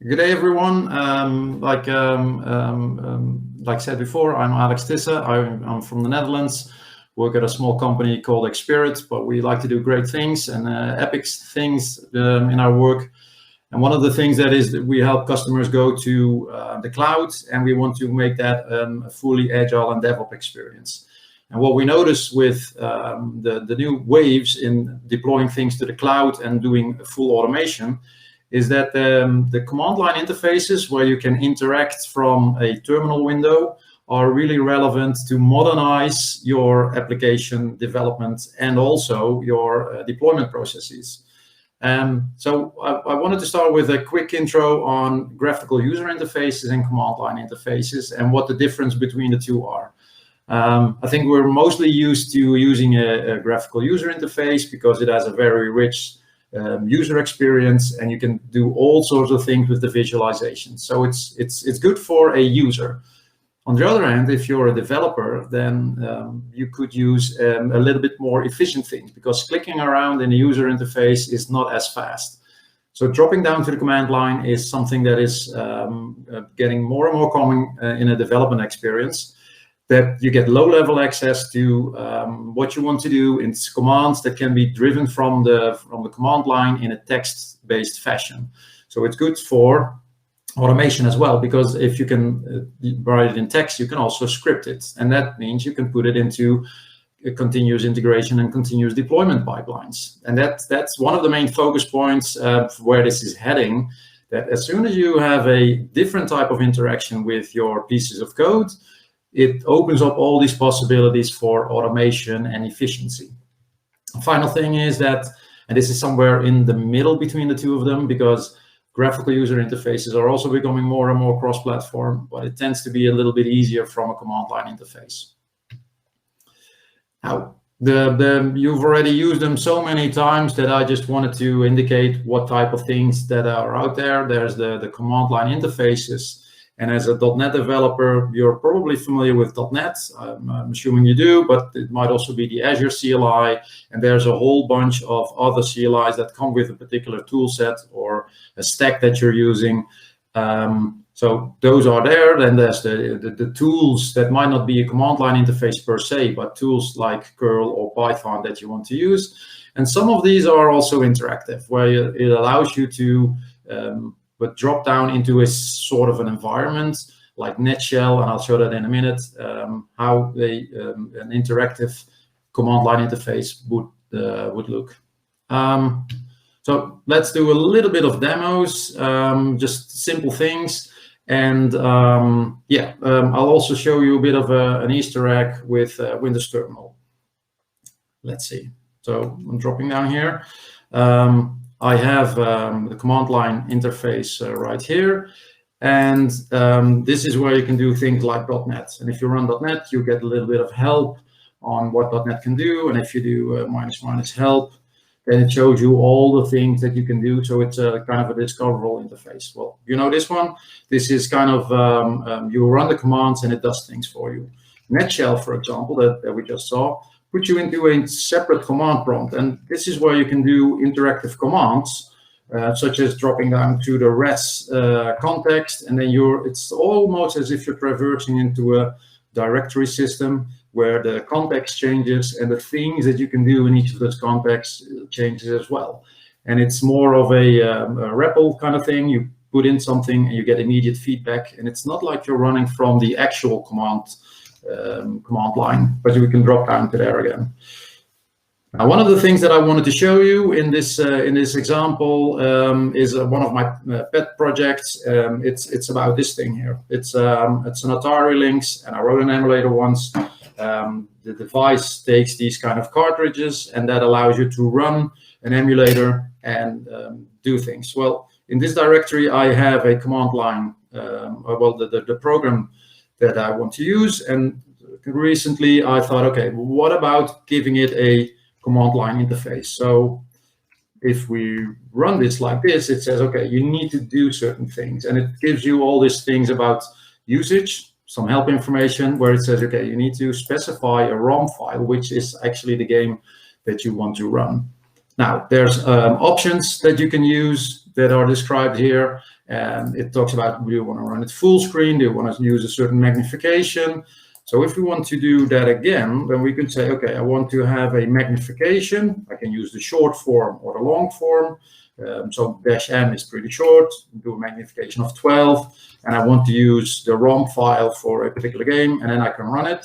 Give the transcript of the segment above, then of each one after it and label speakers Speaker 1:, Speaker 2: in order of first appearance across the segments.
Speaker 1: Good day, everyone. Like I said before, I'm Alex Thissen. I'm from the Netherlands. Work at a small company called Xspirit, but we like to do great things and epic things in our work. And one of the things that is that we help customers go to the cloud, and we want to make that a fully agile and DevOps experience. And what we notice with the new waves in deploying things to the cloud and doing full automation is that the command line interfaces where you can interact from a terminal window are really relevant to modernize your application development and also your deployment processes. So I wanted to start with a quick intro on graphical user interfaces and command line interfaces and what the difference between the two are. I think we're mostly used to using a graphical user interface because it has a very rich user experience, and you can do all sorts of things with the visualization. So it's good for a user. On the other hand, if you're a developer, then you could use a little bit more efficient things because clicking around in the user interface is not as fast. So dropping down to the command line is something that is getting more and more common in a development experience, that you get low-level access to what you want to do in commands that can be driven from the command line in a text-based fashion. So it's good for automation as well, because if you can write it in text, you can also script it. And that means you can put it into continuous integration and continuous deployment pipelines. And that's one of the main focus points where this is heading, that as soon as you have a different type of interaction with your pieces of code, it opens up all these possibilities for automation and efficiency. The final thing is that, and this is somewhere in the middle between the two of them, because graphical user interfaces are also becoming more and more cross-platform, but it tends to be a little bit easier from a command line interface. Now, you've already used them so many times that I just wanted to indicate what type of things that are out there. There's the command line interfaces. And as a .NET developer, you're probably familiar with .NET. I'm assuming you do, but it might also be the Azure CLI. And there's a whole bunch of other CLIs that come with a particular tool set or a stack that you're using. So those are there. Then there's the tools that might not be a command line interface per se, but tools like curl or Python that you want to use. And some of these are also interactive, where it allows you to but drop down into a sort of an environment like Netshell, and I'll show that in a minute, how an interactive command line interface would look. So let's do a little bit of demos, just simple things. And I'll also show you a bit of an Easter egg with Windows Terminal. Let's see. So I'm dropping down here. I have the command line interface right here. And this is where you can do things like .NET. And if you run .NET, you get a little bit of help on what .NET can do. And if you do -- help, then it shows you all the things that you can do. So it's kind of a discoverable interface. Well, you know this one. This is kind of, you run the commands and it does things for you. Netshell, for example, that we just saw, put you into a separate command prompt. And this is where you can do interactive commands, such as dropping down to the res context. And then it's almost as if you're traversing into a directory system where the context changes and the things that you can do in each of those contexts changes as well. And it's more of a REPL kind of thing. You put in something and you get immediate feedback. And it's not like you're running from the actual command line, but you can drop down to there again. Now, one of the things that I wanted to show you in this example is one of my pet projects. It's about this thing here. It's an Atari Lynx, and I wrote an emulator once. The device takes these kind of cartridges, and that allows you to run an emulator and do things. Well, in this directory, I have a command line, the program that I want to use. And recently I thought, okay, what about giving it a command line interface? So if we run this like this, it says, okay, you need to do certain things. And it gives you all these things about usage, some help information where it says, okay, you need to specify a ROM file, which is actually the game that you want to run. Now, there's options that you can use that are described here. It talks about, do you want to run it full screen? Do you want to use a certain magnification? So if we want to do that again, then we could say, okay, I want to have a magnification. I can use the short form or the long form. So -m is pretty short, do a magnification of 12, and I want to use the ROM file for a particular game, and then I can run it.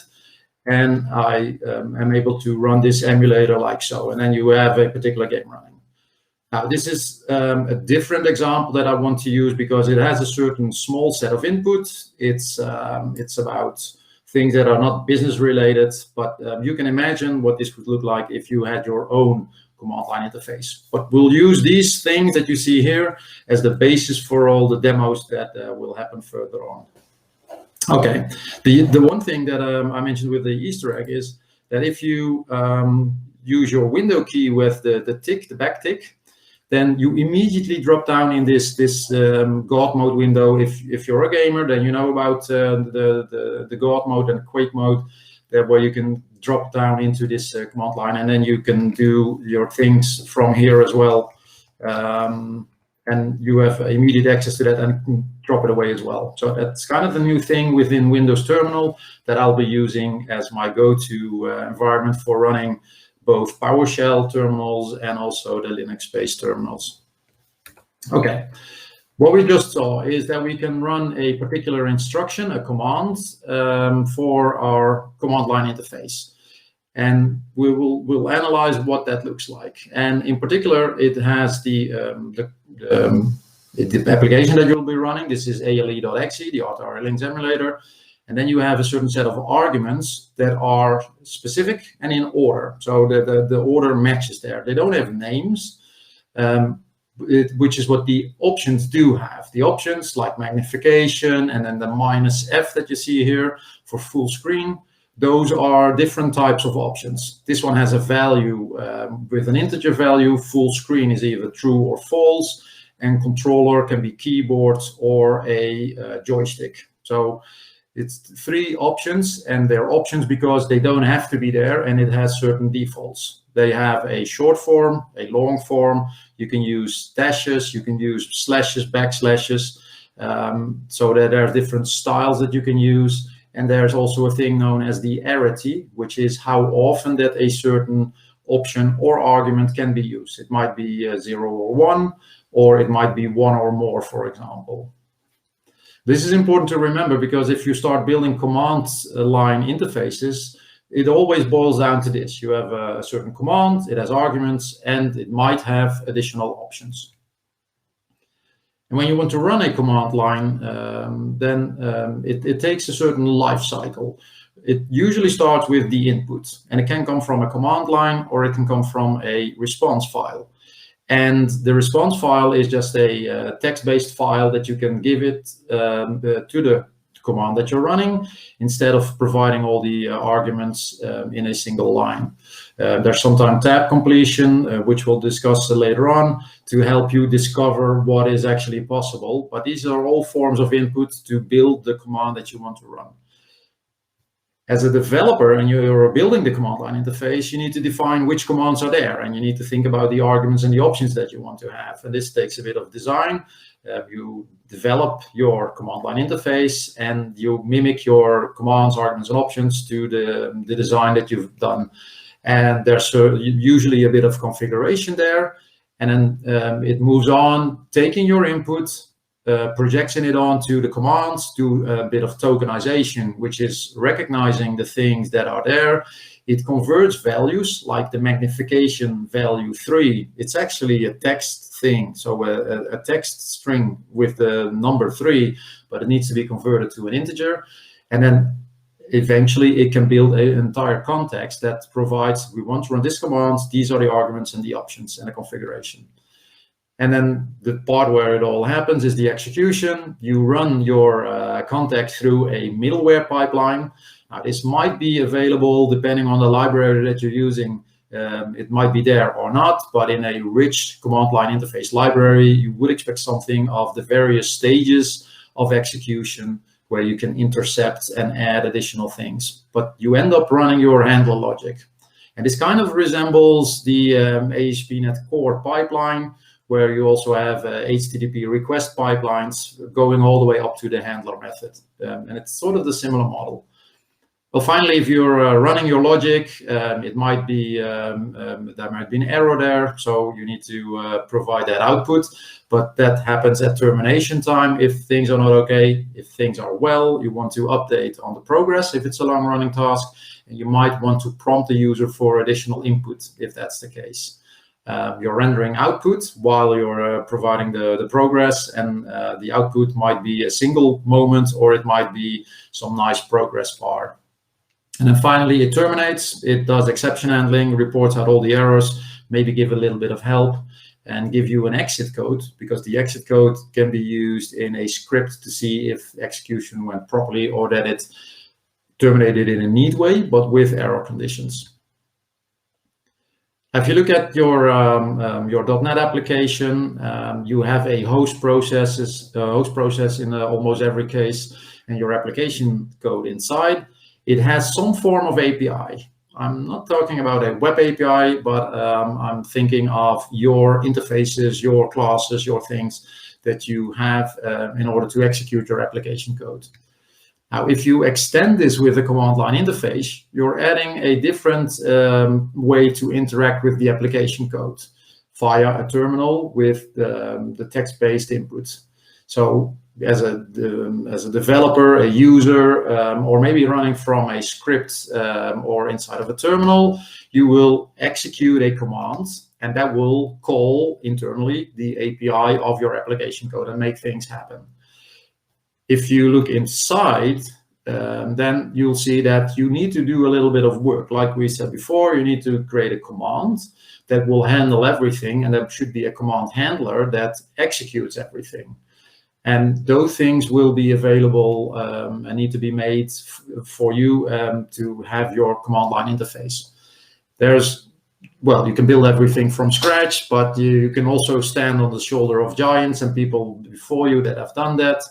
Speaker 1: And I am able to run this emulator like so, and then you have a particular game running. Now, this is a different example that I want to use because it has a certain small set of inputs. It's about things that are not business related, but you can imagine what this would look like if you had your own command line interface. But we'll use these things that you see here as the basis for all the demos that will happen further on. Okay, the one thing that I mentioned with the Easter egg is that if you use your window key with the back tick, then you immediately drop down in this God mode window. If you're a gamer, then you know about the God mode and Quake mode, where you can drop down into this command line, and then you can do your things from here as well. And you have immediate access to that and can drop it away as well. So that's kind of the new thing within Windows Terminal that I'll be using as my go-to environment for running both PowerShell terminals and also the Linux-based terminals. Okay, what we just saw is that we can run a particular instruction, a command, for our command line interface. And we'll analyze what that looks like. And in particular, it has the application that you'll be running. This is ale.exe, the AutoRLinks emulator. And then you have a certain set of arguments that are specific and in order. So the order matches there. They don't have names, which is what the options do have. The options like magnification and then the -f that you see here for full screen. Those are different types of options. This one has a value with an integer value. Full screen is either true or false, and controller can be keyboard or a joystick. So it's 3 options, and they're options because they don't have to be there, and it has certain defaults. They have a short form, a long form. You can use dashes, you can use slashes, backslashes, so that there are different styles that you can use. And there's also a thing known as the arity, which is how often that a certain option or argument can be used. It might be 0 or 1, or it might be 1 or more, for example. This is important to remember because if you start building command line interfaces, it always boils down to this. You have a certain command, it has arguments, and it might have additional options. And when you want to run a command line, it takes a certain life cycle. It usually starts with the input, and it can come from a command line or it can come from a response file. And the response file is just a text-based file that you can give it to the command that you're running instead of providing all the arguments in a single line. There's sometimes tab completion, which we'll discuss later on, to help you discover what is actually possible. But these are all forms of input to build the command that you want to run. As a developer and you're building the command line interface, you need to define which commands are there, and you need to think about the arguments and the options that you want to have. And this takes a bit of design. You develop your command line interface and you mimic your commands, arguments, and options to the design that you've done. And there's usually a bit of configuration there. And then it moves on, taking your input, projecting it onto the commands, do a bit of tokenization, which is recognizing the things that are there. It converts values like the magnification value 3. It's actually a text thing, so a text string with the number 3, but it needs to be converted to an integer. And then eventually it can build an entire context that provides, we want to run this command, these are the arguments and the options and the configuration. And then the part where it all happens is the execution. You run your context through a middleware pipeline. Now, this might be available depending on the library that you're using. It might be there or not, but in a rich command line interface library, you would expect something of the various stages of execution where you can intercept and add additional things. But you end up running your handler logic. And this kind of resembles the ASP.NET Core pipeline, where you also have HTTP request pipelines going all the way up to the handler method. And it's sort of the similar model. Well, finally, if you're running your logic, it might be there might be an error there, so you need to provide that output. But that happens at termination time if things are not okay. If things are well, you want to update on the progress if it's a long-running task, and you might want to prompt the user for additional input if that's the case. You're rendering output while you're providing the progress, and the output might be a single moment, or it might be some nice progress bar. And then finally, it terminates. It does exception handling, reports out all the errors, maybe give a little bit of help, and give you an exit code, because the exit code can be used in a script to see if execution went properly or that it terminated in a neat way, but with error conditions. If you look at your .NET application, you have a host process in almost every case, and your application code inside. It has some form of API. I'm not talking about a web API, but I'm thinking of your interfaces, your classes, your things that you have in order to execute your application code. Now, if you extend this with a command line interface, you're adding a different way to interact with the application code via a terminal with the text-based inputs. So as a developer, a user, or maybe running from a script or inside of a terminal, you will execute a command, and that will call internally the API of your application code and make things happen. If you look inside, then you'll see that you need to do a little bit of work. Like we said before, you need to create a command that will handle everything, and that should be a command handler that executes everything. And those things will be available and need to be made for you to have your command line interface. Well, you can build everything from scratch, but you can also stand on the shoulder of giants and people before you that have done that.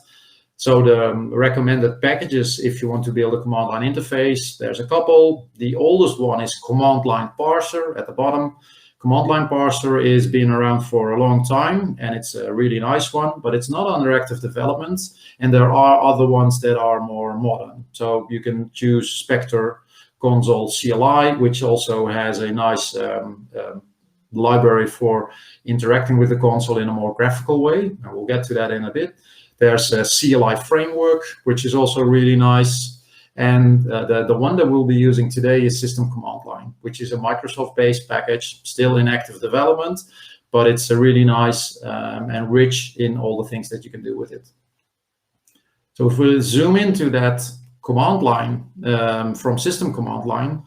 Speaker 1: So the recommended packages, if you want to build a command line interface, there's a couple. The oldest one is Command Line Parser at the bottom. Command Line Parser is been around for a long time, and it's a really nice one, but it's not under active development. And there are other ones that are more modern. So you can choose Spectre Console CLI, which also has a nice library for interacting with the console in a more graphical way. And we'll get to that in a bit. There's a CLI framework, which is also really nice. And the one that we'll be using today is System.CommandLine, which is a Microsoft-based package, still in active development, but it's a really nice and rich in all the things that you can do with it. So if we zoom into that command line from System.CommandLine,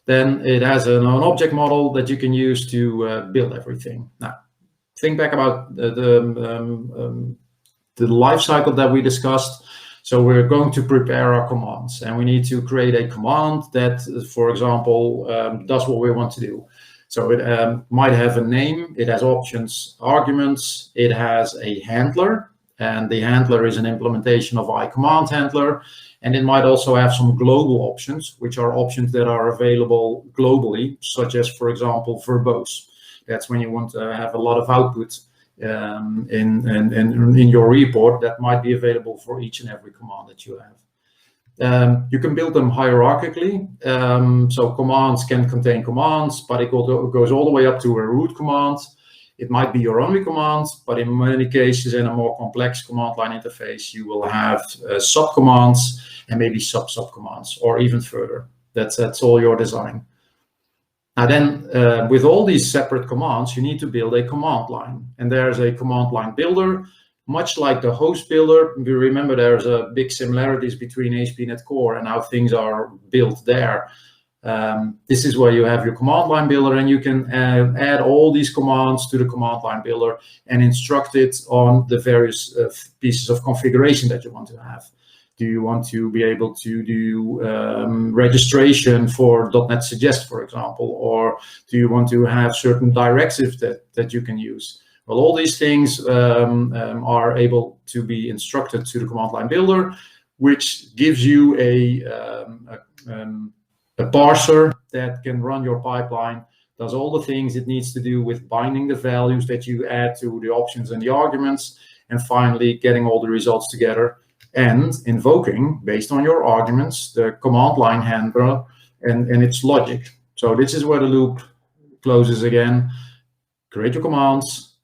Speaker 1: then it has an object model that you can use to build everything. Now, think back about the life cycle that we discussed. So we're going to prepare our commands, and we need to create a command that, for example, does what we want to do. So it might have a name, it has options, arguments, it has a handler, and the handler is an implementation of iCommandHandler, and it might also have some global options, which are options that are available globally, such as, for example, verbose. That's when you want to have a lot of output in your report that might be available for each and every command that you have. You can build them hierarchically. So commands can contain commands, but it goes all the way up to a root command. It might be your only command, but in many cases in a more complex command line interface, you will have subcommands and maybe sub-subcommands, or even further. That's all your design. Now then, with all these separate commands, you need to build a command line. And there's a command line builder, much like the host builder. We remember there's a big similarities between ASP.NET Core and how things are built there. This is where you have your command line builder, and you can add all these commands to the command line builder and instruct it on the various pieces of configuration that you want to have. Do you want to be able to do registration for .NET Suggest, for example, or do you want to have certain directives that you can use? Well, all these things are able to be instructed to the command line builder, which gives you a parser that can run your pipeline, does all the things it needs to do with binding the values that you add to the options and the arguments, and finally getting all the results together and invoking, based on your arguments, the command line handler and its logic. So this is where the loop closes again. Create your commands,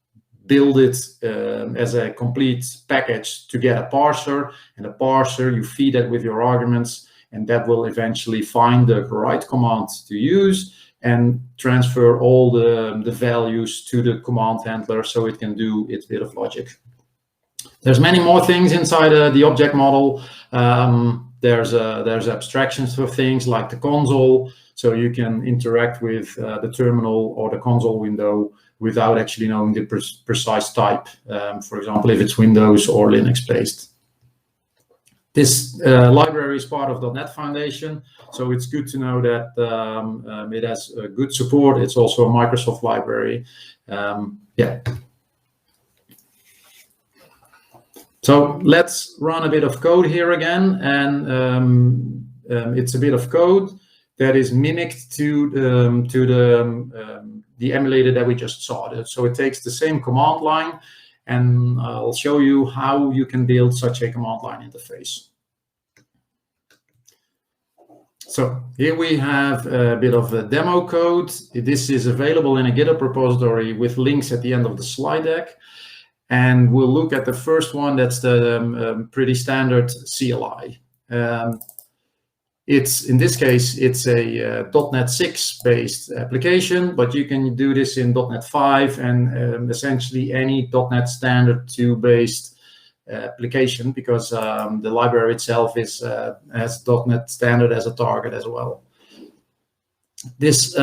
Speaker 1: build it as a complete package to get a parser, and a parser, you feed it with your arguments, and that will eventually find the right command to use and transfer all the values to the command handler so it can do its bit of logic. There's many more things inside the object model. There's abstractions for things like the console, so you can interact with the terminal or the console window without actually knowing the precise type, for example, if it's Windows or Linux based. This library is part of .NET Foundation, so it's good to know that it has good support. It's also a Microsoft library. Yeah. So let's run a bit of code here again, and it's a bit of code that is mimicked to the emulator that we just saw. So it takes the same command line, and I'll show you how you can build such a command line interface. So here we have a bit of a demo code. This is available in a GitHub repository with links at the end of the slide deck. And we'll look at the first one. That's the pretty standard CLI. It's, in this case, it's a .NET 6 based application, but you can do this in .NET 5 and essentially any .NET Standard 2 based application, because the library itself is has .NET Standard as a target as well. This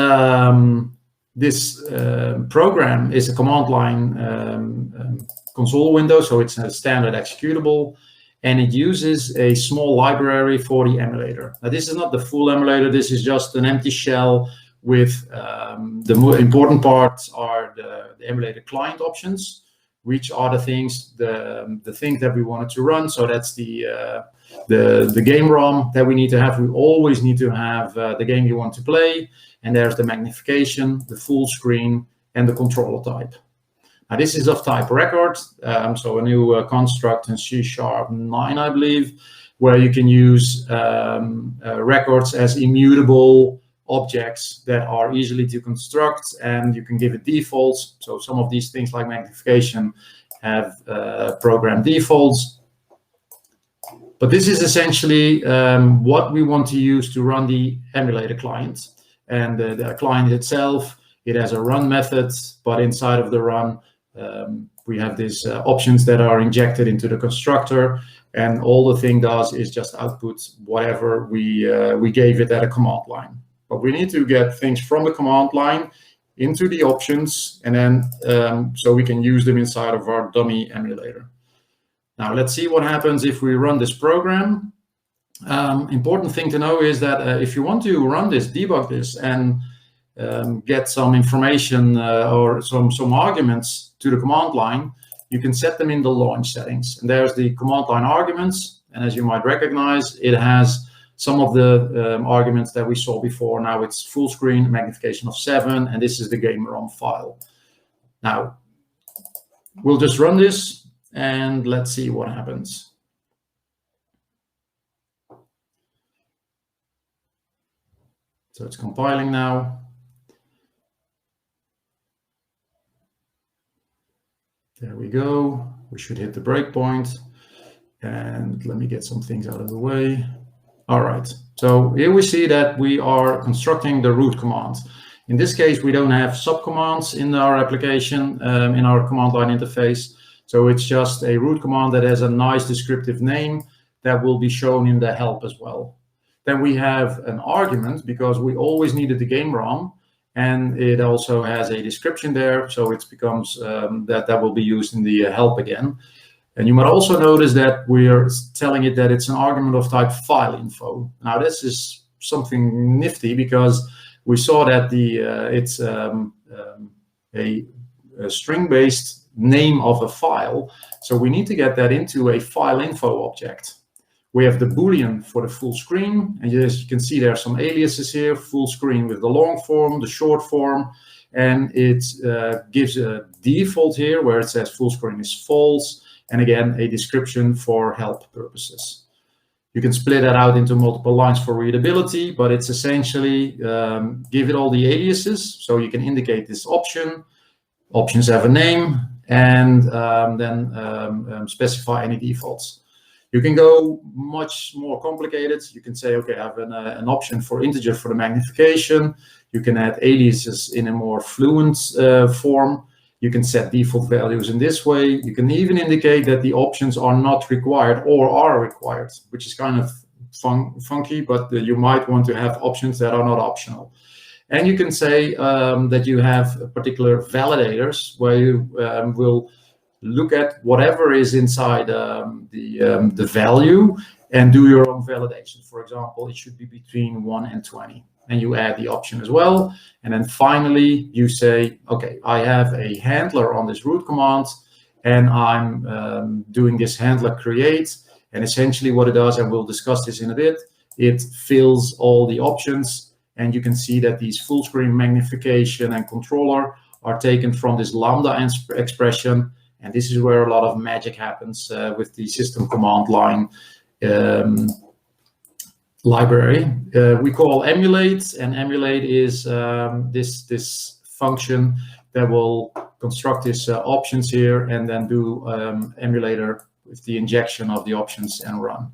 Speaker 1: program is a command line console window, so it's a standard executable, and it uses a small library for the emulator. Now, this is not the full emulator. This is just an empty shell with the more important parts are the emulator client options, which are the things that we wanted to run. So that's the game ROM that we need to have. We always need to have the game you want to play, and there's the magnification, the full screen, and the controller type. Now, this is of type record, so a new construct in C# 9, I believe, where you can use records as immutable objects that are easily to construct, and you can give it defaults. So some of these things like magnification have program defaults. But this is essentially what we want to use to run the emulator client. And the client itself, it has a run method, but inside of the run, we have these options that are injected into the constructor, and all the thing does is just output whatever we gave it at a command line. But we need to get things from the command line into the options, and then so we can use them inside of our dummy emulator. Now let's see what happens if we run this program. Important thing to know is that if you want to run this, debug this, and get some information or some arguments to the command line, you can set them in the launch settings. And there's the command line arguments, and as you might recognize, it has some of the arguments that we saw before. Now it's full screen, magnification of 7, and this is the game ROM file. Now we'll just run this and let's see what happens. So it's compiling now. There we go. We should hit the breakpoint. And let me get some things out of the way. All right. So here we see that we are constructing the root command. In this case, we don't have subcommands in our application, in our command line interface. So it's just a root command that has a nice descriptive name that will be shown in the help as well. Then we have an argument because we always needed the game ROM, and it also has a description there. So it becomes that will be used in the help again. And you might also notice that we're telling it that it's an argument of type file info. Now this is something nifty because we saw that it's a string-based name of a file. So we need to get that into a file info object, We have the Boolean for the full screen. And as you can see, there are some aliases here, full screen with the long form, the short form, and it gives a default here where it says full screen is false, and again, a description for help purposes. You can split that out into multiple lines for readability, but it's essentially give it all the aliases, so you can indicate this option. Options have a name, and then specify any defaults. You can go much more complicated. You can say, okay, I have an option for integer for the magnification. You can add aliases in a more fluent form. You can set default values in this way. You can even indicate that the options are not required or are required, which is kind of funky, but you might want to have options that are not optional. And you can say that you have particular validators where you will look at whatever is inside the value and do your own validation. For example, it should be between 1 and 20. And you add the option as well. And then finally, you say, okay, I have a handler on this root command, and I'm doing this handler create. And essentially what it does, and we'll discuss this in a bit, it fills all the options. And you can see that these full screen magnification and controller are taken from this lambda expression. And this is where a lot of magic happens with the System.CommandLine library. We call emulate, and emulate is this function that will construct these options here and then do emulator with the injection of the options and run.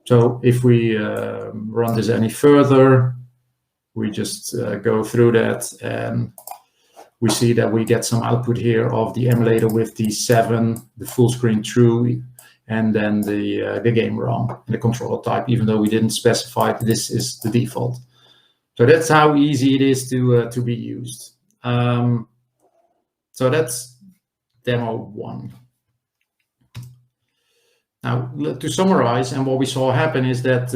Speaker 1: So if we run this any further, we just go through that, and we see that we get some output here of the emulator with the 7, the full screen true, and then the game run and the controller type, even though we didn't specify that this is the default. So that's how easy it is to be used. So that's demo 1. Now, to summarize, and what we saw happen is that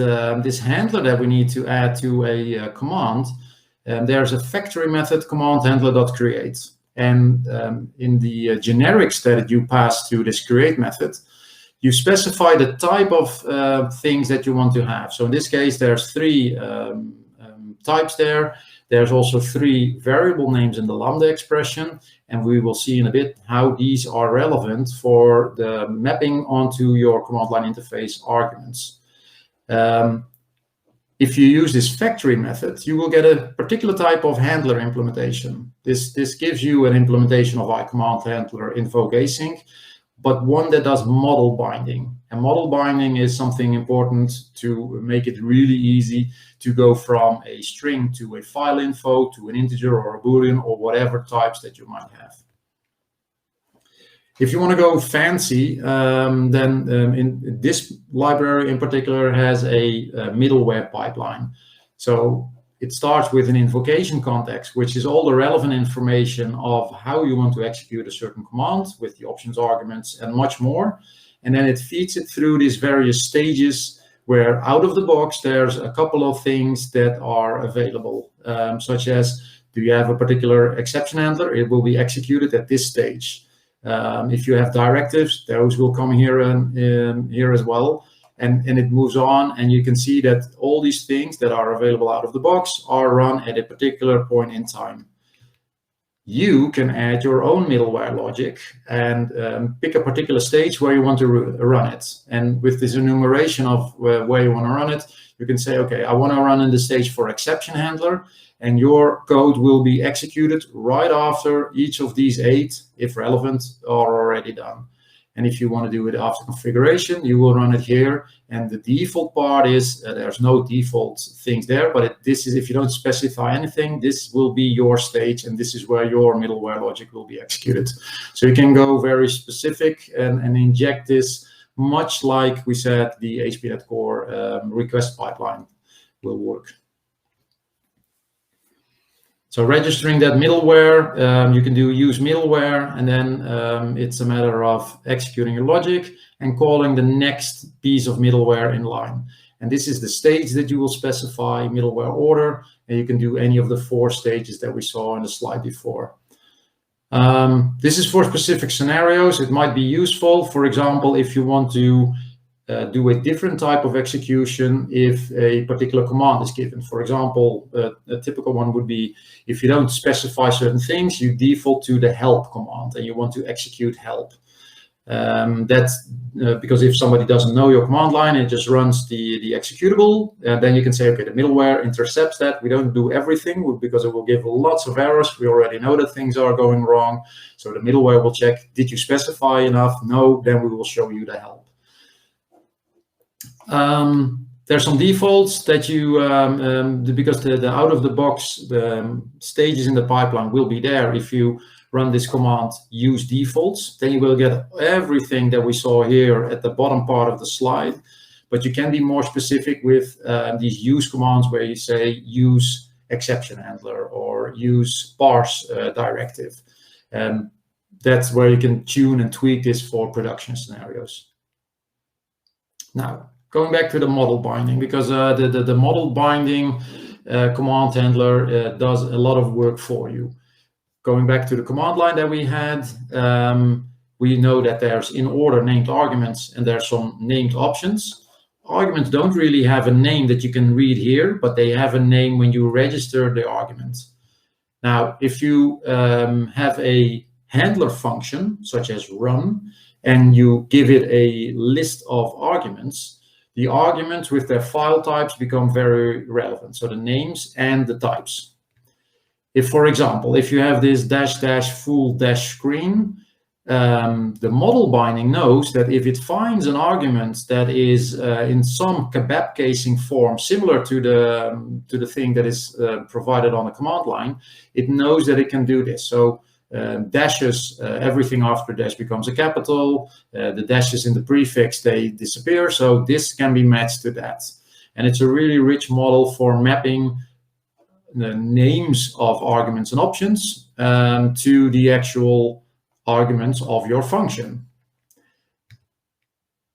Speaker 1: this handler that we need to add to a command, there's a factory method, command-handler.create. And in the generics that you pass to this create method, you specify the type of things that you want to have. So in this case, there's 3 types there. There's also 3 variable names in the lambda expression, and we will see in a bit how these are relevant for the mapping onto your command line interface arguments. If you use this factory method, you will get a particular type of handler implementation. This gives you an implementation of iCommand handler invoke async, but one that does model binding. And model binding is something important to make it really easy to go from a string to a file info to an integer or a Boolean or whatever types that you might have. If you want to go fancy, then in this library in particular has a middleware pipeline. So it starts with an invocation context, which is all the relevant information of how you want to execute a certain command with the options arguments and much more. And then it feeds it through these various stages where out of the box, there's a couple of things that are available, such as, do you have a particular exception handler? It will be executed at this stage. If you have directives, those will come here and here as well. And it moves on, and you can see that all these things that are available out of the box are run at a particular point in time. You can add your own middleware logic and pick a particular stage where you want to run it. And with this enumeration of where you want to run it, you can say, okay, I want to run in the stage for exception handler, and your code will be executed right after each of these 8, if relevant, are already done. And if you want to do it after configuration, you will run it here. And the default part is there's no default things there, but this is, if you don't specify anything, this will be your stage, and this is where your middleware logic will be executed. So you can go very specific and inject this, much like we said the ASP.NET Core request pipeline will work. So registering that middleware, you can do use middleware, and then it's a matter of executing your logic and calling the next piece of middleware in line. And this is the stage that you will specify, middleware order, and you can do any of the 4 stages that we saw in the slide before. This is for specific scenarios. It might be useful, for example, if you want to do a different type of execution if a particular command is given. For example, a typical one would be if you don't specify certain things, you default to the help command and you want to execute help. That's because if somebody doesn't know your command line, it just runs the executable. Then you can say, okay, the middleware intercepts that. We don't do everything because it will give lots of errors. We already know that things are going wrong. So the middleware will check, did you specify enough? No, then we will show you the help. There's some defaults that you, because the out-of-the-box, the stages in the pipeline will be there. If you run this command, use defaults, then you will get everything that we saw here at the bottom part of the slide. But you can be more specific with these use commands where you say use exception handler or use parse directive. That's where you can tune and tweak this for production scenarios. Now, going back to the model binding, because the model binding command handler does a lot of work for you. Going back to the command line that we had, we know that there's in order named arguments and there's some named options. Arguments don't really have a name that you can read here, but they have a name when you register the argument. Now, if you have a handler function, such as run, and you give it a list of arguments, the arguments with their file types become very relevant. So the names and the types. If, for example, if you have this -- full - screen, the model binding knows that if it finds an argument that is in some kebab casing form similar to the thing that is provided on the command line, it knows that it can do this. So dashes, everything after dash becomes a capital. The dashes in the prefix, they disappear. So this can be matched to that. And it's a really rich model for mapping the names of arguments and options to the actual arguments of your function.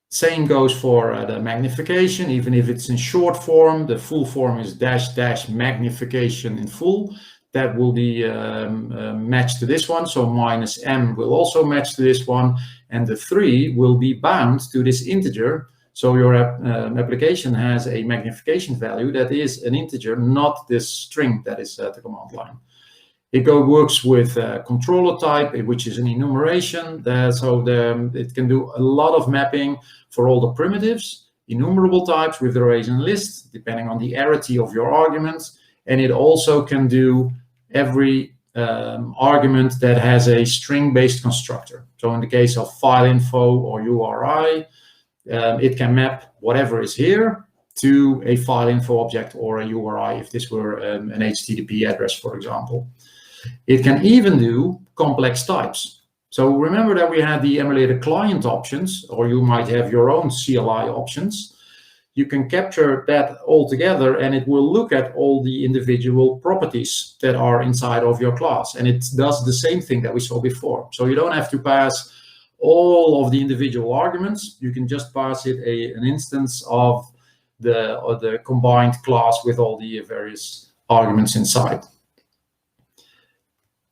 Speaker 1: Same goes for the magnification, even if it's in short form. The full form is -- magnification in full. That will be matched to this one. So -m will also match to this one. And the 3 will be bound to this integer. So your application has a magnification value that is an integer, not this string that is at the command line. It works with controller type, which is an enumeration. It can do a lot of mapping for all the primitives, enumerable types with arrays and lists, depending on the arity of your arguments. And it also can do every argument that has a string-based constructor. So in the case of file info or URI, it can map whatever is here to a file info object or a URI if this were an HTTP address, for example. It can even do complex types. So remember that we had the emulated client options, or you might have your own CLI options. You can capture that all together and it will look at all the individual properties that are inside of your class. And it does the same thing that we saw before. So you don't have to pass all of the individual arguments. You can just pass it an instance of the combined class with all the various arguments inside.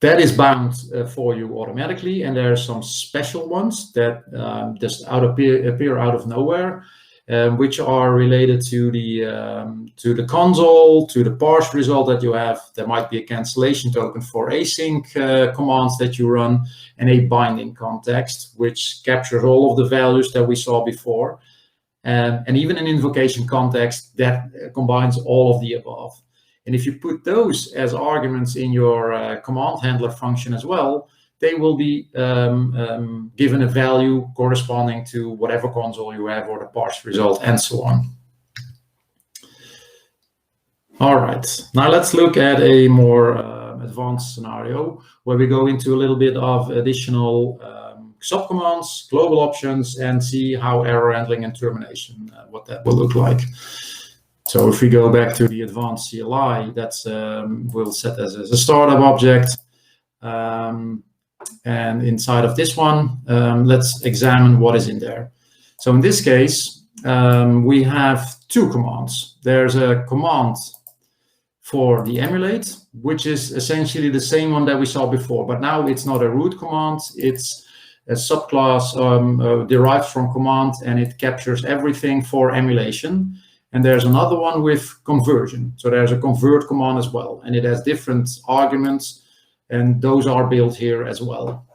Speaker 1: That is bound for you automatically, and there are some special ones that just appear out of nowhere, which are related to the console, to the parse result that you have. There might be a cancellation token for async commands that you run, and a binding context, which captures all of the values that we saw before, and even an invocation context that combines all of the above. And if you put those as arguments in your command handler function as well, they will be given a value corresponding to whatever console you have or the parse result and so on. All right, now let's look at a more advanced scenario where we go into a little bit of additional subcommands, global options, and see how error handling and termination, what that will look like. So if we go back to the advanced CLI, that's we'll set as a startup object. And inside of this one, let's examine what is in there. So in this case, we have two commands. There's a command for the emulate, which is essentially the same one that we saw before, but now it's not a root command. It's a subclass derived from command, and it captures everything for emulation. And there's another one with conversion. So there's a convert command as well, and it has different arguments, and those are built here as well.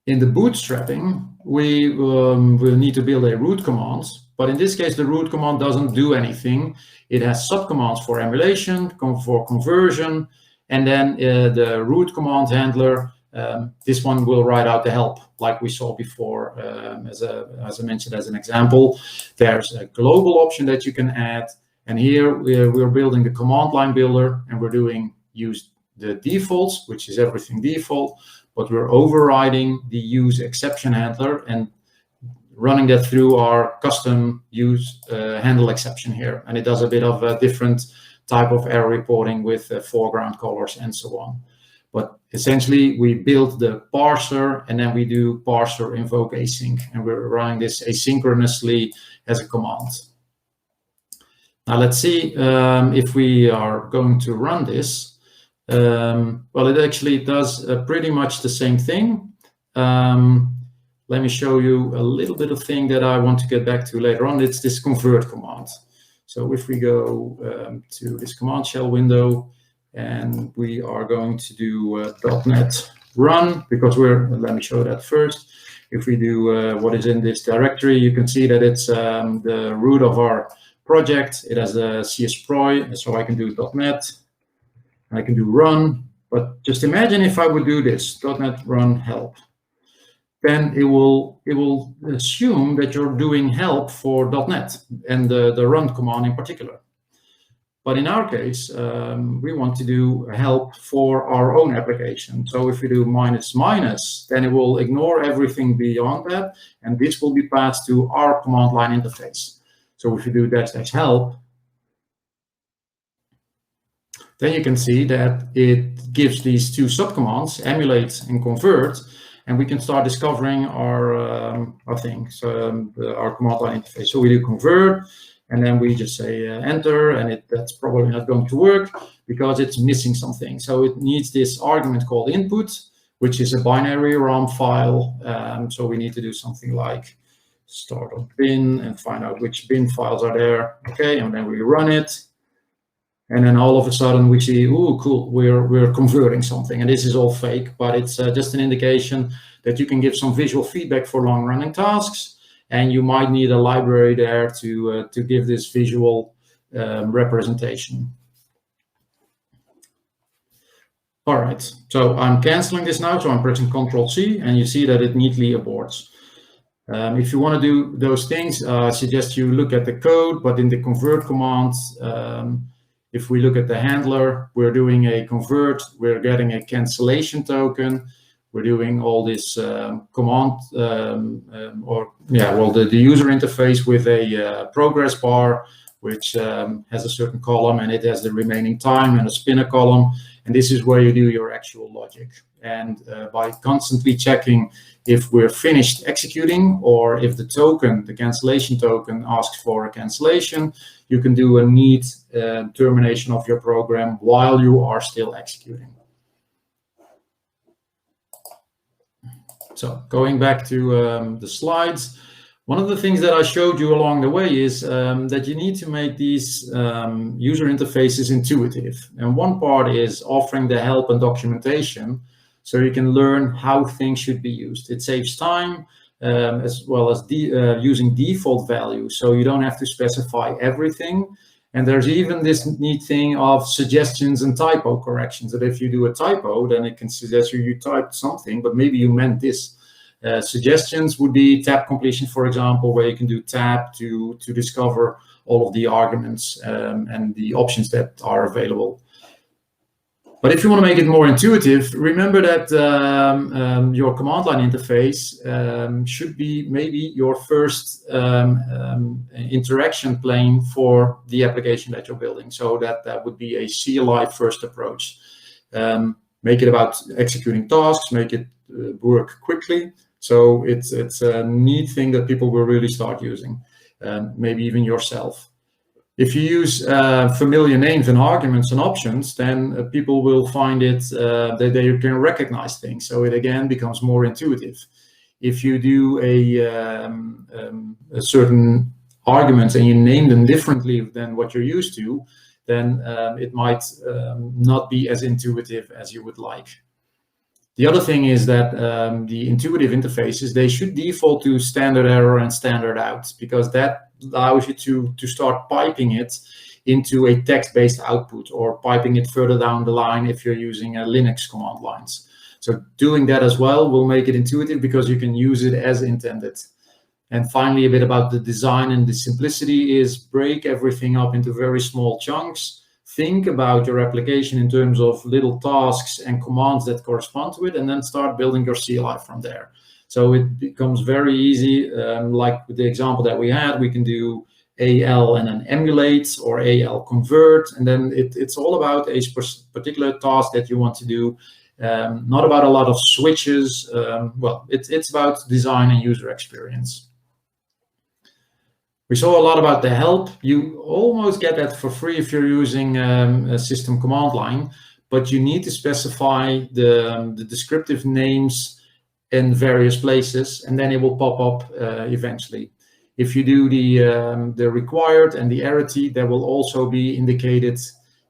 Speaker 1: In the bootstrapping, we will need to build a root command, but in this case, the root command doesn't do anything. It has subcommands for emulation, for conversion, and then the root command handler, this one will write out the help, like we saw before, as I mentioned as an example. There's a global option that you can add, and here we're building the CommandLineBuilder, and we're doing use the defaults, which is everything default, but we're overriding the use exception handler and running that through our custom use handle exception here. And it does a bit of a different type of error reporting with foreground colors and so on. But essentially, we build the parser, and then we do parser invoke async, and we're running this asynchronously as a command. Now let's see if we are going to run this. Well, it actually does pretty much the same thing. Let me show you a little bit of thing that I want to get back to later on. It's this convert command. So if we go to this command shell window, and we are going to do .NET run, because let me show that first. If we do what is in this directory, you can see that it's the root of our project. It has a csproj, so I can do .NET, I can do run. But just imagine if I would do this, .NET run help. Then it will assume that you're doing help for .NET and the run command in particular. But in our case, we want to do help for our own application. So if we do --, then it will ignore everything beyond that, and this will be passed to our command line interface. So if you do --help, then you can see that it gives these two subcommands, emulate and convert, and we can start discovering our things, our command line interface. So we do convert, and then we just say enter, and that's probably not going to work because it's missing something. So it needs this argument called input, which is a binary RAM file. So we need to do something like start.bin and find out which bin files are there. Okay, and then we run it. And then all of a sudden we see, oh, cool, we're converting something. And this is all fake, but it's just an indication that you can give some visual feedback for long-running tasks. And you might need a library there to give this visual representation. All right, so I'm canceling this now. So I'm pressing Ctrl+C, and you see that it neatly aborts. If you want to do those things, I suggest you look at the code, but in the convert command, if we look at the handler, we're doing a convert, we're getting a cancellation token, we're doing all this command, the user interface with a progress bar, which has a certain column, and it has the remaining time and a spinner column. And this is where you do your actual logic. And by constantly checking if we're finished executing, or if the token, the cancellation token, asks for a cancellation, you can do a neat termination of your program while you are still executing. So going back to the slides, one of the things that I showed you along the way is that you need to make these user interfaces intuitive. And one part is offering the help and documentation, so you can learn how things should be used. It saves time, as well as using default values, so you don't have to specify everything. And there's even this neat thing of suggestions and typo corrections, that if you do a typo, then it can suggest you typed something, but maybe you meant this. Suggestions would be tab completion, for example, where you can do tab to discover all of the arguments and the options that are available. But if you want to make it more intuitive, remember that your command line interface should be maybe your first interaction plane for the application that you're building. So that would be a CLI first approach. Make it about executing tasks, make it work quickly. So it's a neat thing that people will really start using, maybe even yourself. If you use familiar names and arguments and options, then people will find it that they can recognize things. So it again becomes more intuitive. If you do a certain arguments and you name them differently than what you're used to, then it might not be as intuitive as you would like. The other thing is that the intuitive interfaces, they should default to standard error and standard out, because that allows you to start piping it into a text-based output, or piping it further down the line if you're using Linux command lines. So doing that as well will make it intuitive, because you can use it as intended. And finally, a bit about the design and the simplicity is break everything up into very small chunks. Think about your application in terms of little tasks and commands that correspond to it, and then start building your CLI from there. So it becomes very easy. Like with the example that we had, we can do AL and then emulate, or AL convert, and then it's all about a particular task that you want to do. Not about a lot of switches. Well, it's about design and user experience. We saw a lot about the help. You almost get that for free if you're using a system command line, but you need to specify the descriptive names in various places, and then it will pop up eventually. If you do the required and the arity, that will also be indicated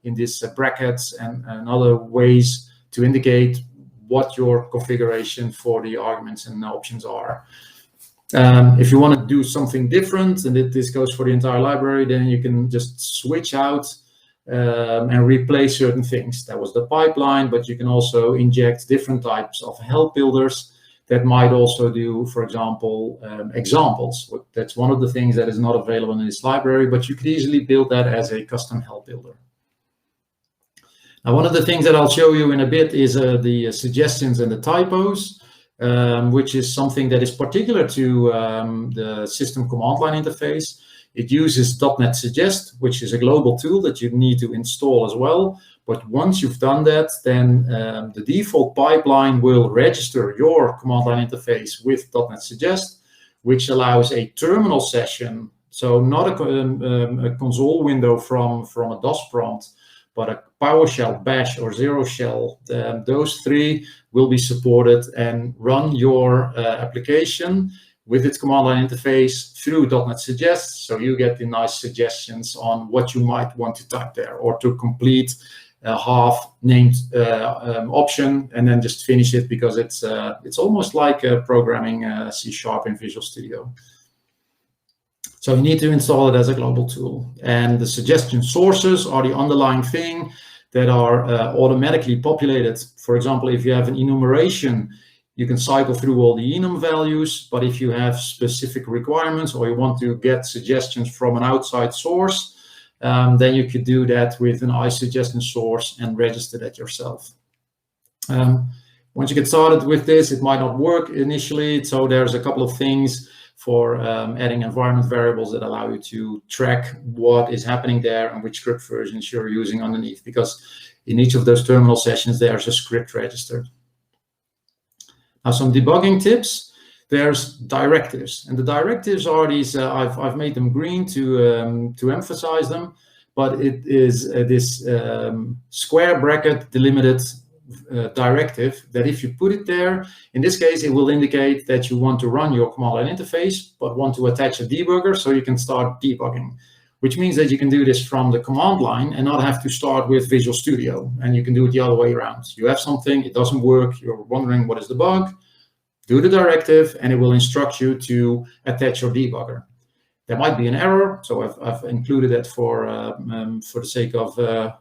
Speaker 1: in these brackets and other ways to indicate what your configuration for the arguments and options are. If you want to do something different, and this goes for the entire library, then you can just switch out and replace certain things. That was the pipeline, but you can also inject different types of help builders that might also do, for example, examples. That's one of the things that is not available in this library, but you could easily build that as a custom help builder. Now, one of the things that I'll show you in a bit is the suggestions and the typos, which is something that is particular to the system command line interface. It uses .NET Suggest, which is a global tool that you need to install as well. But once you've done that, then the default pipeline will register your command line interface with .NET Suggest, which allows a terminal session. So not a console window from a DOS prompt, but a PowerShell, Bash, or Zero Shell. Those three will be supported and run your application with its command line interface through .NET Suggest. So you get the nice suggestions on what you might want to type there, or to complete a half-named option and then just finish it, because it's almost like programming C# in Visual Studio. So you need to install it as a global tool. And the suggestion sources are the underlying thing that are automatically populated. For example, if you have an enumeration, you can cycle through all the enum values. But if you have specific requirements, or you want to get suggestions from an outside source, then you could do that with an iSuggestion source and register that yourself. Once you get started with this, it might not work initially. So there's a couple of things for adding environment variables that allow you to track what is happening there and which script versions you're using underneath, because in each of those terminal sessions, there's a script registered. Now, some debugging tips. There's directives, and the directives are these. I've made them green to emphasize them, but it is this square bracket delimited directive that if you put it there, in this case, it will indicate that you want to run your command line interface, but want to attach a debugger so you can start debugging, which means that you can do this from the command line and not have to start with Visual Studio. And you can do it the other way around. You have something, it doesn't work, you're wondering what is the bug, do the directive, and it will instruct you to attach your debugger. There might be an error, so I've included that for the sake of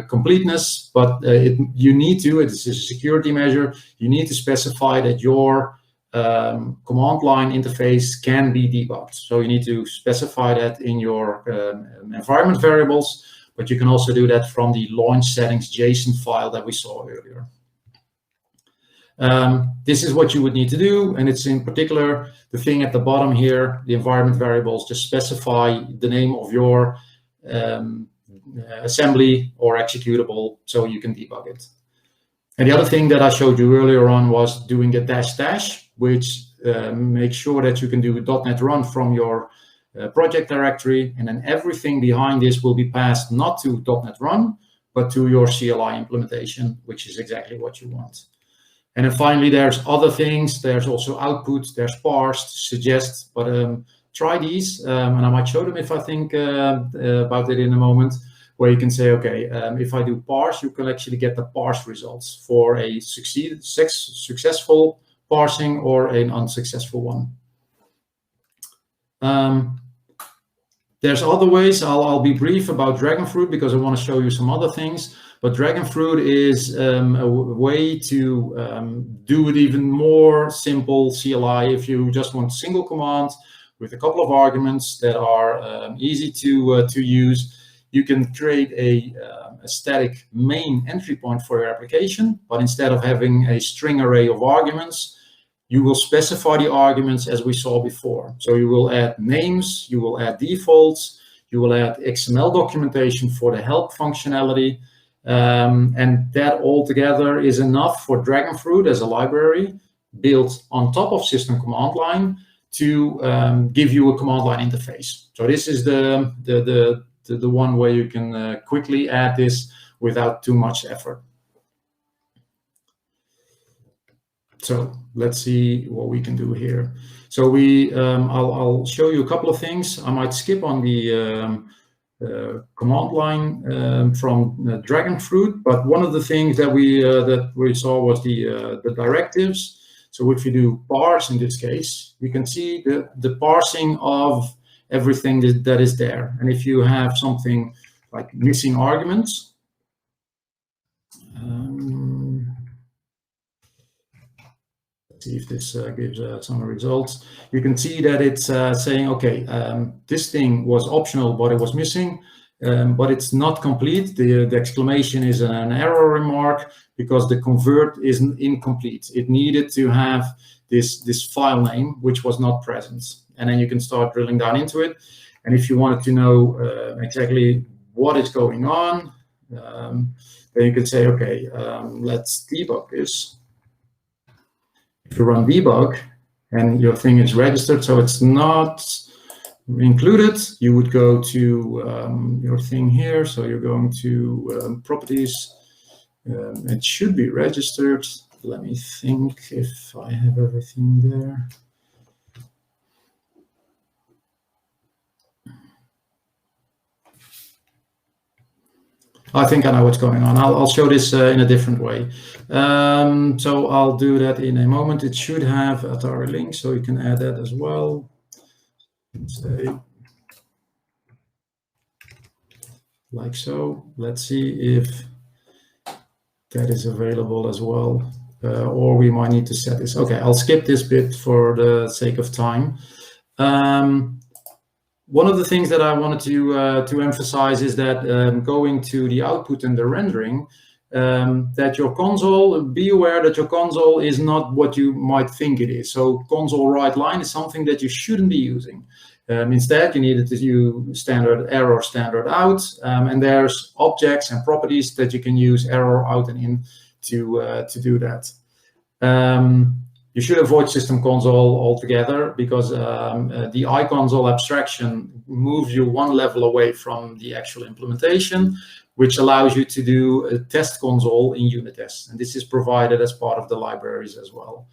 Speaker 1: completeness, but you need to, it's a security measure, you need to specify that your command line interface can be debugged. So you need to specify that in your environment variables, but you can also do that from the launch settings JSON file that we saw earlier. This is what you would need to do, and it's in particular the thing at the bottom here, the environment variables, just specify the name of your assembly or executable so you can debug it. And the other thing that I showed you earlier on was doing the --, which makes sure that you can do .NET Run from your project directory, and then everything behind this will be passed not to .NET Run, but to your CLI implementation, which is exactly what you want. And then finally, there's other things. There's also output, there's parsed, suggest, but try these, and I might show them if I think about it in a moment, where you can say, okay, if I do parse, you can actually get the parse results for a successful parsing or an unsuccessful one. There's other ways. I'll be brief about DragonFruit because I want to show you some other things. But DragonFruit is a way to do it even more simple CLI. If you just want a single command with a couple of arguments that are easy to use, you can create a static main entry point for your application. But instead of having a string array of arguments, you will specify the arguments as we saw before. So you will add names, you will add defaults, you will add XML documentation for the help functionality. And that altogether is enough for DragonFruit as a library built on top of System.CommandLine to give you a command line interface. So this is the one way you can quickly add this without too much effort. So let's see what we can do here. So I'll show you a couple of things. I might skip on the command line from DragonFruit, but one of the things that we saw was the directives. So if you do parse in this case, you can see the parsing of everything that is there. And if you have something like missing arguments, let's see if this gives some results. You can see that it's saying, okay, this thing was optional, but it was missing, but it's not complete. The exclamation is an error remark because the convert is incomplete. It needed to have this file name, which was not present. And then you can start drilling down into it. And if you wanted to know exactly what is going on, then you can say, okay, let's debug this. If you run debug and your thing is registered, so it's not included, you would go to your thing here. So you're going to properties. It should be registered. Let me think if I have everything there. I think I know what's going on. I'll show this in a different way. So I'll do that in a moment. It should have a Atari link, so you can add that as well. Say, like so. Let's see if that is available as well. Or we might need to set this. Okay, I'll skip this bit for the sake of time. One of the things that I wanted to emphasize is that going to the output and the rendering, that your console, be aware that your console is not what you might think it is. So console write line is something that you shouldn't be using. Instead, you needed to use standard error, standard out, and there's objects and properties that you can use error out and in to do that. You should avoid System.Console altogether because the iConsole abstraction moves you one level away from the actual implementation, which allows you to do a test console in unit tests. And this is provided as part of the libraries as well.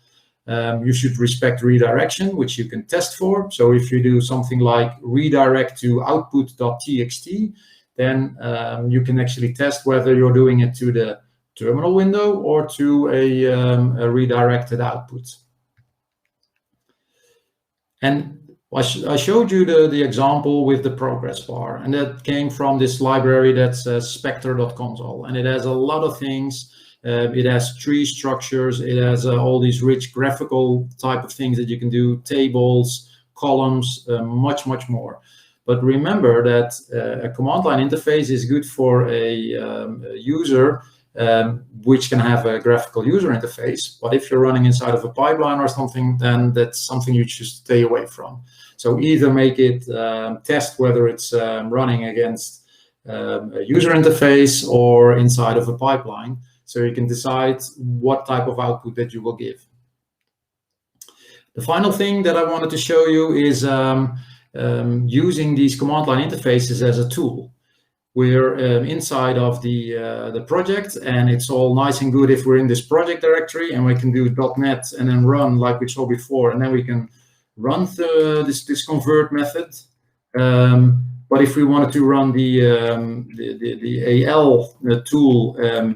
Speaker 1: You should respect redirection, which you can test for. So if you do something like redirect to output.txt, then you can actually test whether you're doing it to the terminal window or to a redirected output. And I showed you the example with the progress bar, and that came from this library that's spectre.console, and it has a lot of things. It has tree structures, it has all these rich graphical type of things that you can do, tables, columns, much more. But remember that a command line interface is good for a user which can have a graphical user interface. But if you're running inside of a pipeline or something, then that's something you should stay away from. So either make it test whether it's running against a user interface or inside of a pipeline, so you can decide what type of output that you will give. The final thing that I wanted to show you is using these command line interfaces as a tool. We're inside of the project, and it's all nice and good if we're in this project directory, and we can do .NET and then run like we saw before, and then we can run this convert method. But if we wanted to run the AL tool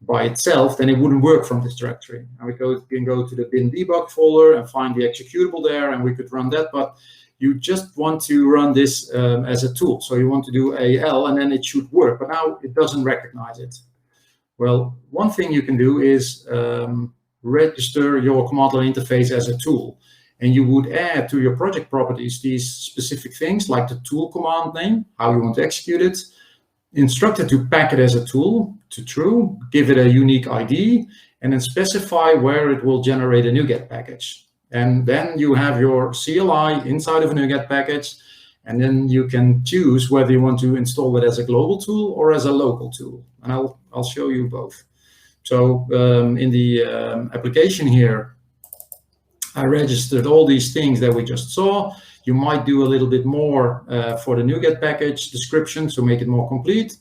Speaker 1: by itself, then it wouldn't work from this directory. And we can go to the bin debug folder and find the executable there, and we could run that. But you just want to run this as a tool. So you want to do AL, and then it should work. But now it doesn't recognize it. Well, one thing you can do is register your command line interface as a tool. And you would add to your project properties these specific things like the tool command name, how you want to execute it, instruct it to pack it as a tool to true, give it a unique ID, and then specify where it will generate a NuGet package. And then you have your CLI inside of a NuGet package, and then you can choose whether you want to install it as a global tool or as a local tool. And I'll show you both. So in the application here, I registered all these things that we just saw. You might do a little bit more for the NuGet package description to make it more complete.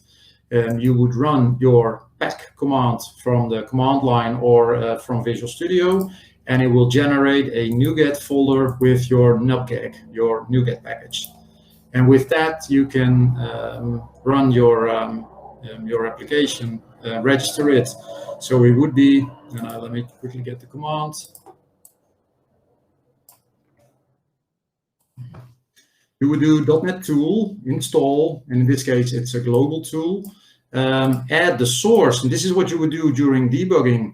Speaker 1: You would run your pack command from the command line or from Visual Studio, and it will generate a NuGet folder with your nubgag, your NuGet package. And with that, you can run your application, register it. So we would be, let me quickly get the command. You would do .NET tool install, and in this case, it's a global tool. Add the source, and this is what you would do during debugging.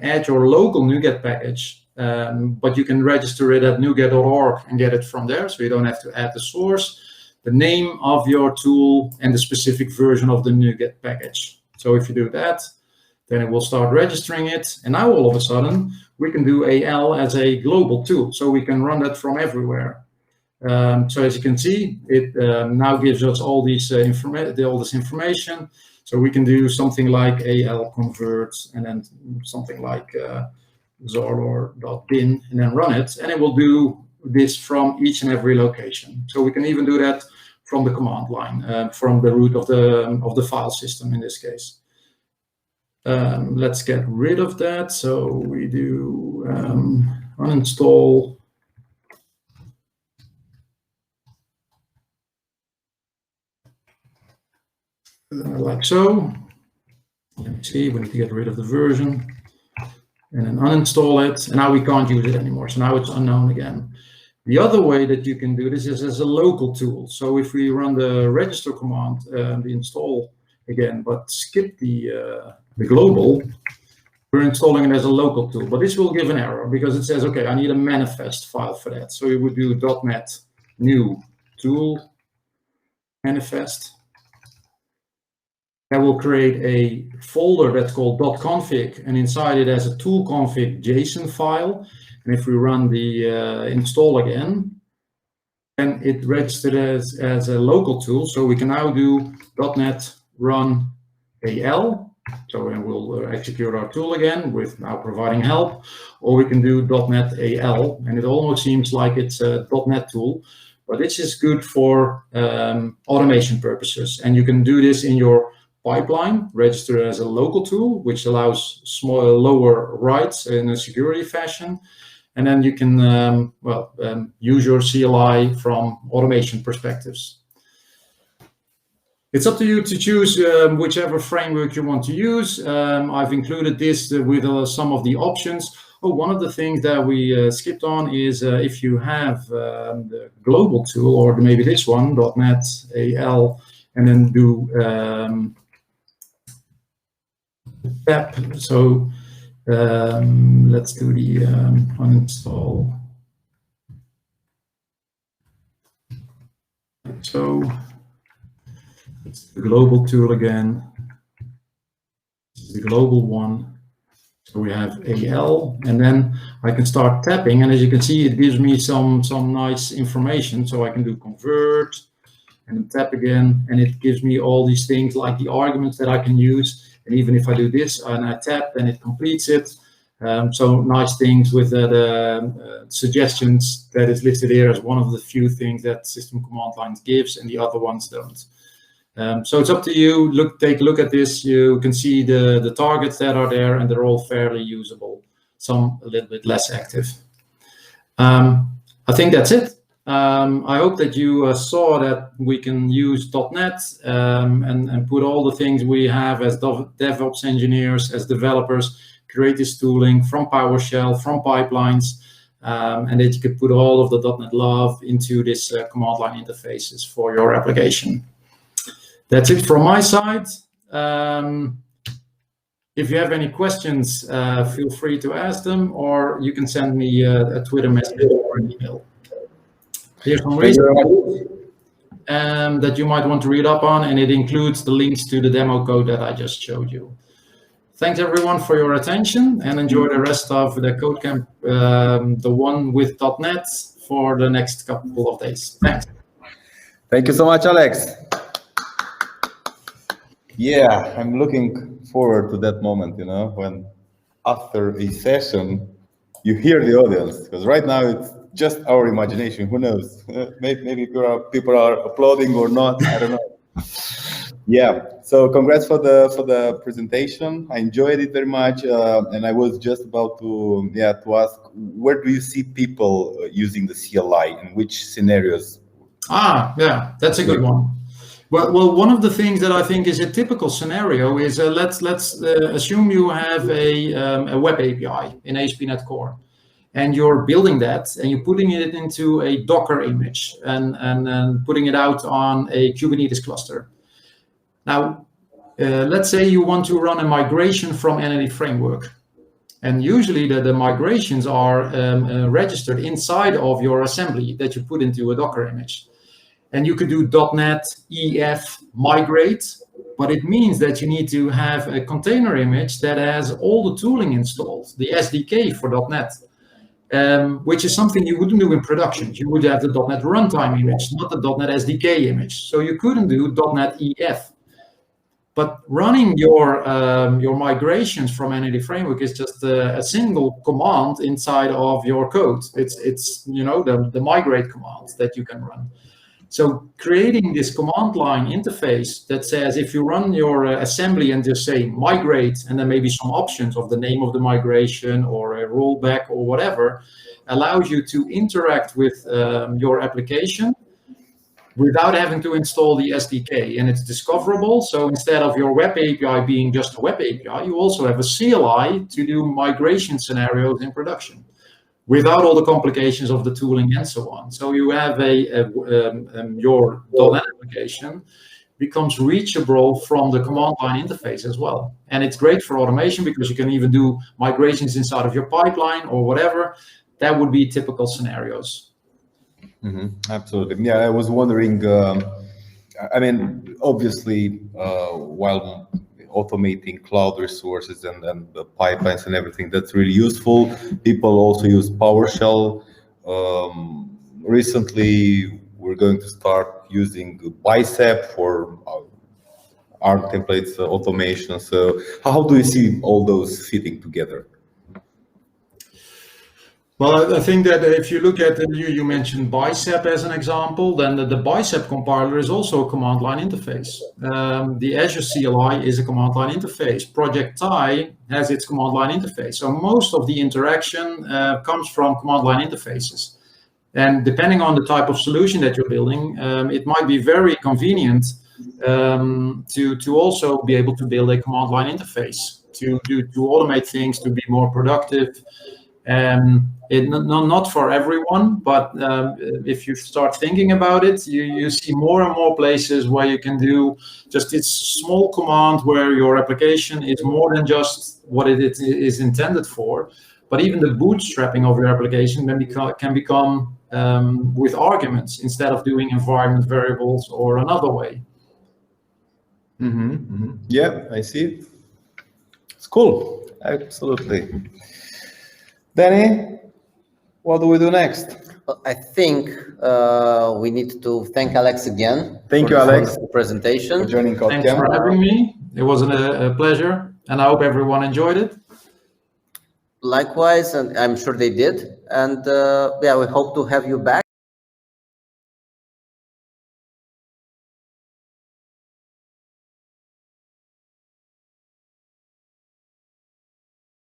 Speaker 1: Add your local NuGet package, but you can register it at nuget.org and get it from there, so you don't have to add the source, the name of your tool, and the specific version of the NuGet package. So if you do that, then it will start registering it, and now all of a sudden, we can do AL as a global tool, so we can run that from everywhere. So as you can see, it now gives us all these all this information. So we can do something like AL convert, and then something like Zorlor.bin, and then run it, and it will do this from each and every location. So we can even do that from the command line, from the root of the file system in this case. Let's get rid of that. So we do uninstall. Like so. Let me see, we need to get rid of the version and then uninstall it. And now we can't use it anymore. So now it's unknown again. The other way that you can do this is as a local tool. So if we run the register command, the install again, but skip the global, we're installing it as a local tool. But this will give an error because it says, okay, I need a manifest file for that. So we would do .NET new tool manifest. That will create a folder that's called .config, and inside it has a tool config JSON file. And if we run the install again, then it registered as a local tool. So we can now do .NET run AL. So we'll execute our tool again with now providing help, or we can do .NET AL, and it almost seems like it's a .NET tool, but this is good for automation purposes. And you can do this in your pipeline, register as a local tool, which allows lower writes in a security fashion. And then you can use your CLI from automation perspectives. It's up to you to choose whichever framework you want to use. I've included this with some of the options. Oh, one of the things that we skipped on is if you have the global tool, or maybe this one, .NET AL, and then do tab. So let's do the uninstall. So it's the global tool again. This is the global one. So we have AL, and then I can start tapping, and as you can see, it gives me some nice information. So I can do convert and then tap again, and it gives me all these things like the arguments that I can use. And even if I do this and I tap, then it completes it. So nice things with the suggestions that is listed here as one of the few things that System Command Line gives and the other ones don't. So it's up to you. Take a look at this. You can see the targets that are there, and they're all fairly usable. Some a little bit less active. I think that's it. I hope that you saw that we can use .NET and put all the things we have as DevOps engineers, as developers, create this tooling from PowerShell, from pipelines, and that you could put all of the .NET love into this command line interfaces for your application. That's it from my side. If you have any questions, feel free to ask them, or you can send me a Twitter message or an email. Here's some research that you might want to read up on, and it includes the links to the demo code that I just showed you. Thanks everyone for your attention, and enjoy the rest of the Codecamp, the one with .NET, for the next couple of days. Thanks.
Speaker 2: Thank you so much, Alex. Yeah, I'm looking forward to that moment, you know, when after a session, you hear the audience, because right now it's just our imagination. Who knows? Maybe people are applauding or not. I don't know. Yeah. So congrats for the presentation. I enjoyed it very much, and I was just about to ask, where do you see people using the CLI, in which scenarios?
Speaker 1: Yeah, that's a good one. Well, one of the things that I think is a typical scenario is let's assume you have a web API in ASP.NET Core, and you're building that, and you're putting it into a Docker image and putting it out on a Kubernetes cluster. Now, let's say you want to run a migration from Entity Framework, and usually the migrations are registered inside of your assembly that you put into a Docker image. And you could do .NET EF migrate, but it means that you need to have a container image that has all the tooling installed, the SDK for .NET, which is something you wouldn't do in production. You would have the .NET runtime image, not the .NET SDK image. So you couldn't do .NET EF. But running your migrations from Entity Framework is just a single command inside of your code. It's you know, the migrate command that you can run. So creating this command line interface that says, if you run your assembly and just say migrate, and then maybe some options of the name of the migration or a rollback or whatever, allows you to interact with your application without having to install the SDK, and it's discoverable. So instead of your web API being just a web API, you also have a CLI to do migration scenarios in production, without all the complications of the tooling and so on. So you have your .NET application becomes reachable from the command line interface as well. And it's great for automation because you can even do migrations inside of your pipeline or whatever. That would be typical scenarios.
Speaker 2: Absolutely. Yeah, I was wondering, I mean, obviously, while automating cloud resources and the pipelines and everything, that's really useful. People also use PowerShell. Recently, we're going to start using Bicep for ARM templates automation. So how do you see all those fitting together?
Speaker 1: Well, I think that if you look at you mentioned Bicep as an example, then the Bicep compiler is also a command line interface. The Azure CLI is a command line interface. Project Ty has its command line interface. So most of the interaction comes from command line interfaces. And depending on the type of solution that you're building, it might be very convenient to also be able to build a command line interface to automate things, to be more productive. Not for everyone, but if you start thinking about it, you see more and more places where you can do just this small command where your application is more than just what it is intended for, but even the bootstrapping of your application can become with arguments instead of doing environment variables or another way.
Speaker 2: Yeah, I see. It's cool. Absolutely. Danny, what do we do next?
Speaker 3: Well, I think we need to thank Alex again.
Speaker 2: Thank you, Alex,
Speaker 3: for the presentation.
Speaker 2: For joining Codecamp.
Speaker 1: Thanks for having me. It was a pleasure, and I hope everyone enjoyed it.
Speaker 3: likewise, and I'm sure they did. And yeah, we hope to have you back.